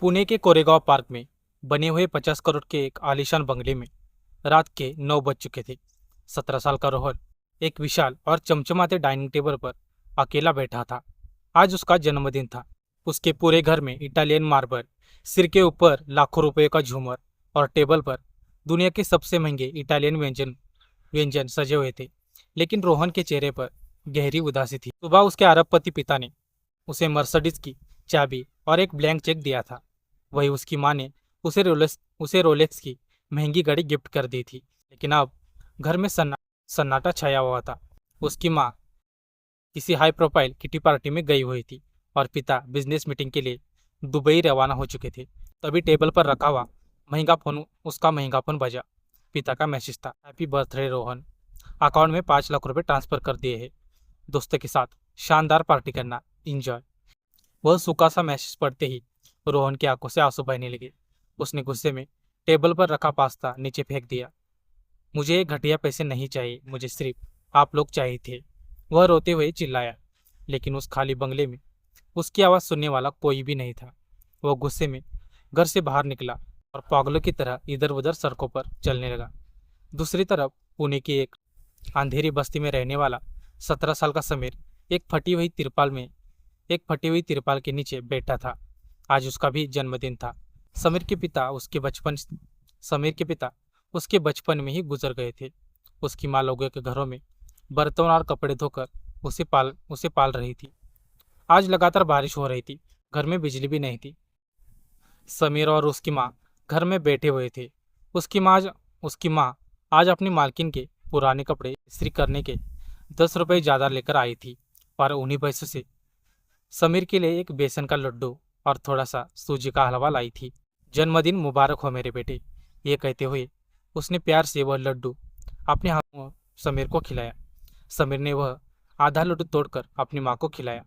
पुणे के कोरेगांव पार्क में बने हुए 50 करोड़ के एक आलीशान बंगले में रात के 9 बज चुके थे। 17 साल का रोहन एक विशाल और चमचमाते डाइनिंग टेबल पर अकेला बैठा था। आज उसका जन्मदिन था। उसके पूरे घर में इटालियन मार्बल, सिर के ऊपर लाखों रुपए का झूमर और टेबल पर दुनिया के सबसे महंगे इटालियन व्यंजन व्यंजन सजे हुए थे। लेकिन रोहन के चेहरे पर गहरी उदासी थी। सुबह उसके अरबपति पिता ने उसे मर्सिडीज की चाबी और एक ब्लैंक चेक दिया था। वही उसकी माँ ने उसे रोलेक्स की महंगी घड़ी गिफ्ट कर दी थी। लेकिन अब घर में सन्नाटा छाया हुआ था। उसकी माँ किसी हाई प्रोफाइल किटी पार्टी में गई हुई थी और पिता बिजनेस मीटिंग के लिए दुबई रवाना हो चुके थे। तभी टेबल पर रखा हुआ उसका महंगा फोन बजा। पिता का मैसेज था, हैप्पी बर्थडे रोहन, अकाउंट में 5 लाख रुपए ट्रांसफर कर दिए हैं। दोस्तों के साथ शानदार पार्टी करना, इंजॉय। वह सूखा सा मैसेज पढ़ते ही रोहन की आंखों से आंसू बहने लगे। उसने गुस्से में टेबल पर रखा पास्ता नीचे फेंक दिया। मुझे ये घटिया पैसे नहीं चाहिए, मुझे सिर्फ आप लोग चाहिए थे, वह रोते हुए चिल्लाया। लेकिन उस खाली बंगले में उसकी आवाज़ सुनने वाला कोई भी नहीं था। वह गुस्से में घर से बाहर निकला और पागलों की तरह इधर उधर सड़कों पर चलने लगा। दूसरी तरफ पुणे की एक अंधेरी बस्ती में रहने वाला 17 साल का समीर एक फटी हुई तिरपाल के नीचे बैठा था। आज उसका भी जन्मदिन था। समीर के पिता उसके बचपन में ही गुजर गए थे। उसकी माँ लोगों के घरों में बर्तन और कपड़े धोकर उसे पाल रही थी। आज लगातार बारिश हो रही थी, घर में बिजली भी नहीं थी। समीर और उसकी माँ घर में बैठे हुए थे। उसकी माँ आज अपनी मालकिन के पुराने कपड़े इस्त्री करने के 10 रुपये ज़्यादा लेकर आई थी और उन्हीं पैसों से समीर के लिए एक बेसन का लड्डू और थोड़ा सा सूजी का हलवा लाई थी। जन्मदिन मुबारक हो मेरे बेटे, ये कहते हुए उसने प्यार से वह लड्डू अपने हाथों समीर को खिलाया। समीर ने वह आधा लड्डू तोड़कर अपनी माँ को खिलाया।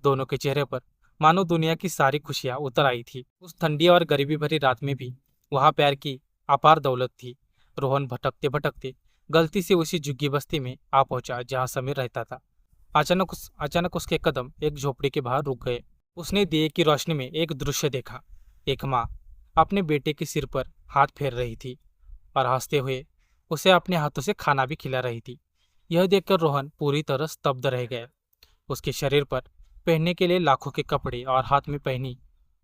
दोनों के चेहरे पर मानो दुनिया की सारी खुशियाँ उतर आई थी। उस ठंडी और गरीबी भरी रात में भी वहाँ प्यार की अपार दौलत थी। रोहन भटकते भटकते गलती से उसी झुग्गी बस्ती में आ पहुंचा जहाँ समीर रहता था। अचानक उसके कदम एक झोपड़ी के बाहर रुक गए। उसने दिए की रोशनी में एक दृश्य देखा। एक माँ अपने बेटे के सिर पर हाथ फेर रही थी और हंसते हुए उसे अपने हाथों से खाना भी खिला रही थी। यह देखकर रोहन पूरी तरह स्तब्ध रह गया। उसके शरीर पर पहनने के लिए लाखों के कपड़े और हाथ में पहनी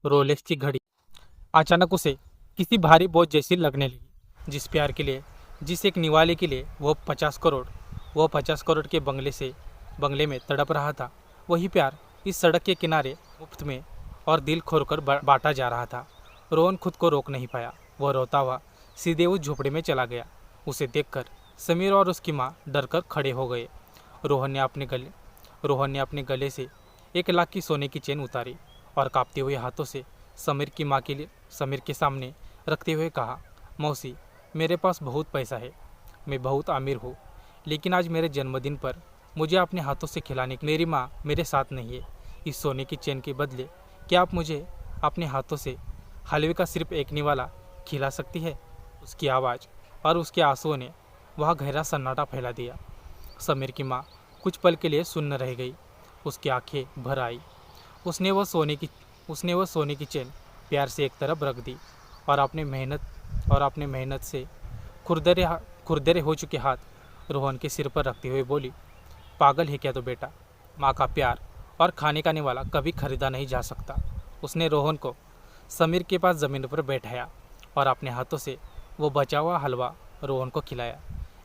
रोलेक्स की घड़ी अचानक उसे किसी भारी बोझ जैसी लगने लगी। जिस एक निवाले के लिए वह 50 करोड़ के बंगले में तड़प रहा था, वही प्यार इस सड़क के किनारे मुफ्त में और दिल खोलकर बांटा जा रहा था। रोहन खुद को रोक नहीं पाया। वह रोता हुआ सीधे उस झोपड़ी में चला गया। उसे देखकर समीर और उसकी माँ डरकर खड़े हो गए। रोहन ने अपने गले से 1 लाख की सोने की चेन उतारी और कांपते हुए हाथों से समीर के सामने रखते हुए कहा, मौसी, मेरे पास बहुत पैसा है, मैं बहुत अमीर हूँ, लेकिन आज मेरे जन्मदिन पर मुझे अपने हाथों से खिलाने की मेरी माँ मेरे साथ नहीं है। इस सोने की चेन के बदले क्या आप मुझे अपने हाथों से हलवे का सिर्फ एक निवाला खिला सकती है? उसकी आवाज़ और उसके आंसुओं ने वहाँ गहरा सन्नाटा फैला दिया। समीर की माँ कुछ पल के लिए सुन्न रह गई। उसकी आंखें भर आई। उसने वह सोने की चेन प्यार से एक तरफ रख दी और अपने मेहनत से खुरदरे हो चुके हाथ रोहन के सिर पर रखते हुए बोली, पागल है क्या तो बेटा? माँ का प्यार और खाने का निवाला कभी खरीदा नहीं जा सकता। उसने रोहन को समीर के पास ज़मीन पर बैठाया और अपने हाथों से वो बचा हुआ हलवा रोहन को खिलाया।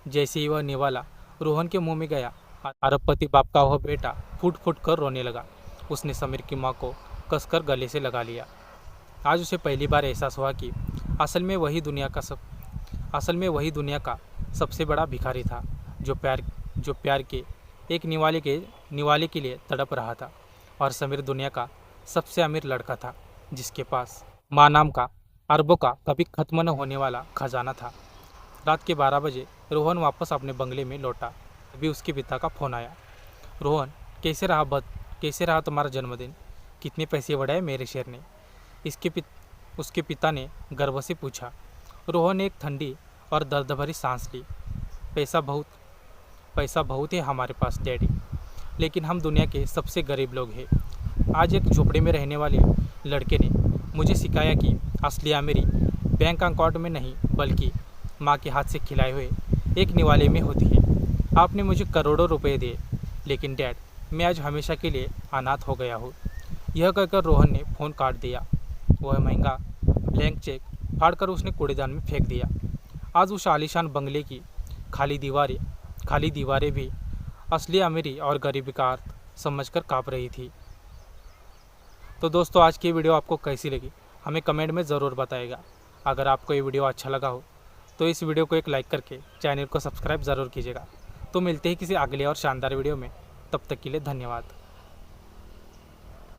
जैसे ही वह निवाला रोहन के मुंह में गया, अरबपति बाप का वह बेटा फूट फूट कर रोने लगा। उसने समीर की माँ को कसकर गले से लगा लिया। आज उसे पहली बार एहसास हुआ कि असल में वही दुनिया का सबसे बड़ा भिखारी था, जो प्यार के एक निवाले के लिए तड़प रहा था। और समीर दुनिया का सबसे अमीर लड़का था, जिसके पास माँ नाम का अरबों का कभी खत्म न होने वाला खजाना था। रात के 12 बजे रोहन वापस अपने बंगले में लौटा। तभी उसके पिता का फ़ोन आया। रोहन, कैसे रहा तुम्हारा जन्मदिन? कितने पैसे बढ़ाए मेरे शेर ने? उसके पिता ने गर्व से पूछा। रोहन ने एक ठंडी और दर्द भरी सांस ली। पैसा बहुत है हमारे पास डैडी, लेकिन हम दुनिया के सबसे गरीब लोग हैं। आज एक झोपड़ी में रहने वाले लड़के ने मुझे सिखाया कि असली अमीरी बैंक अकाउंट में नहीं बल्कि माँ के हाथ से खिलाए हुए एक निवाले में होती है। आपने मुझे करोड़ों रुपए दिए, लेकिन डैड, मैं आज हमेशा के लिए अनाथ हो गया हूँ। यह कहकर रोहन ने फ़ोन काट दिया। वह महंगा ब्लैंक चेक फाड़कर उसने कूड़ेदान में फेंक दिया। आज उस आलीशान बंगले की खाली दीवारें भी असली अमीरी और गरीबी का अर्थ समझकर काँप रही थी। तो दोस्तों, आज की वीडियो आपको कैसी लगी हमें कमेंट में ज़रूर बताइएगा। अगर आपको ये वीडियो अच्छा लगा हो तो इस वीडियो को एक लाइक करके चैनल को सब्सक्राइब ज़रूर कीजिएगा। तो मिलते हैं किसी अगले और शानदार वीडियो में, तब तक के लिए धन्यवाद।